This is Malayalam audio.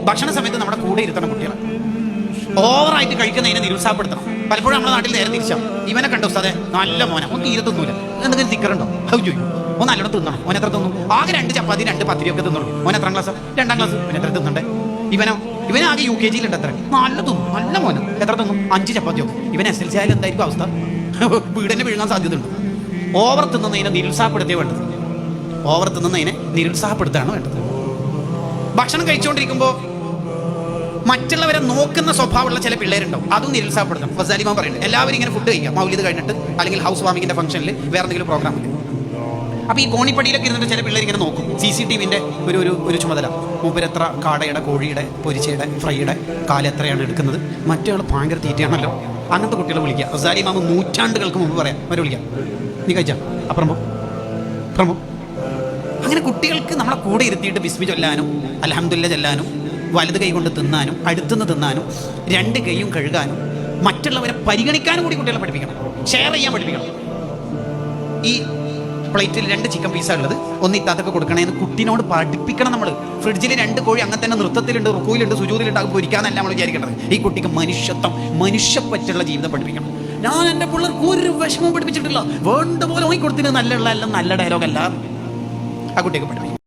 ഭക്ഷണ സമയത്ത് നമ്മുടെ കൂടെ ഇരുത്തണം കുട്ടികളെ. ഓവറായിട്ട് കഴിക്കുന്നതിനെ നിരുത്സാഹപ്പെടുത്തണം. പലപ്പോഴും നമ്മുടെ നാട്ടിൽ നേരെ തിരിച്ചാവും. ഇവനെ കണ്ടോ ഉസ്താദേ, നല്ല മോനെ, ഒന്ന് തീരെ തിന്നൂല, എന്തെങ്കിലും തിക്കറുണ്ടോ, ഹൗ ചോദിക്കും. ഒന്ന് നല്ലോണം തിന്നണം. ഓൻ എത്ര തിന്നും? ആകെ 2 ചപ്പാത്തി 2 പത്തിരി ഒക്കെ തിന്നുള്ളൂ. ഓൻ എത്രാം ക്ലാസ്? 2ാം ക്ലാസ്. പിന്നെ എത്ര തിന്നണ്ടേ? ഇവനാകെ UKG എത്ര നല്ല തിന്നും, നല്ല മോനം. എത്ര തിന്നും? 5 ചപ്പാത്തിയോ. ഇവൻ SLC ആയാലും എന്തായിരിക്കും അവസ്ഥ? വീടിനെ വിഴുങ്ങാൻ സാധ്യതയുണ്ട്. ഓവർ തിന്നുന്നതിനെ നിരുത്സാഹപ്പെടുത്തിയേ വേണ്ടത്. ഓവർ തിന്നുന്നതിനെ നിരുത്സാഹപ്പെടുത്താണ് വേണ്ടത്. ഭക്ഷണം കഴിച്ചുകൊണ്ടിരിക്കുമ്പോൾ മറ്റുള്ളവരെ നോക്കുന്ന സ്വഭാവമുള്ള ചില പിള്ളേരുണ്ടാവും, അതും നിരുത്സാഹപ്പെടുത്തണം. ഫസാലിമാൻ പറയുന്നുണ്ട്, എല്ലാവരും ഇങ്ങനെ ഫുഡ് കഴിക്കാം മൗലിദ് കഴിഞ്ഞിട്ട്, അല്ലെങ്കിൽ ഹൗസ് വാമിങ്ങിന്റെ ഫംഗ്ഷനിൽ വേറെ എന്തെങ്കിലും പ്രോഗ്രാം. അപ്പോൾ ഈ കോണിപ്പടിയിലൊക്കെ ഇരുന്നിട്ട് ചില പിള്ളേർ ഇങ്ങനെ നോക്കും. CCTVന്റെ ഒരു ചുമതല. മൂപ്പരെത്ര കാടയുടെ, കോഴിയുടെ, പൊരിച്ചയുടെ, ഫ്രൈയുടെ കാലം എത്രയാണ് എടുക്കുന്നത്, മറ്റേ ആൾ ഭയങ്കര തീറ്റയാണല്ലോ. അങ്ങനത്തെ കുട്ടികളെ വിളിക്കുക. ഫസാലിമാമ നൂറ്റാണ്ടുകൾക്ക് മുമ്പ് പറയാം, അവരെ വിളിക്കാം, നീ കഴിച്ചാ അപ്പുറം അങ്ങനെ കുട്ടികൾക്ക് നമ്മളെ കൂടെ ഇരുത്തിയിട്ട് ബിസ്മി ചൊല്ലാനും അൽഹംദുലില്ലാ ചൊല്ലാനും, വലത് കൈ കൊണ്ട് തിന്നാനും, അടുത്തുനിന്ന് തിന്നാനും, 2 കൈയും കഴുകാനും, മറ്റുള്ളവരെ പരിഗണിക്കാനും കൂടി കുട്ടികളെ പഠിപ്പിക്കണം. ഷെയർ ചെയ്യാൻ പഠിപ്പിക്കണം. ഈ പ്ലേറ്റിൽ 2 ചിക്കൻ പീസാണ് ഉള്ളത്, ഒന്ന് ഇത്താത്തൊക്കെ കൊടുക്കണേന്ന് കുട്ടീനോട് പഠിപ്പിക്കണം. നമ്മൾ ഫ്രിഡ്ജിൽ 2 കോഴി അങ്ങനെ തന്നെ നൃത്തത്തിലുണ്ട്, റുക്കൂയിലുണ്ട്, സുജൂദിലുണ്ട്, അത് പൊരിക്കാന്നല്ല നമ്മൾ വിചാരിക്കേണ്ടത്. ഈ കുട്ടിക്ക് മനുഷ്യത്വം, മനുഷ്യപ്പറ്റുള്ള ജീവിതം പഠിപ്പിക്കണം. ഞാൻ എൻ്റെ പിള്ളേർക്ക് ഒരു വിഷമം പഠിപ്പിച്ചിട്ടില്ല, വേണ്ട പോലെ കൊടുത്തിന്, നല്ല ഡയലോഗല്ല ആ കുട്ടിക്ക് പഠിപ്പിക്കും.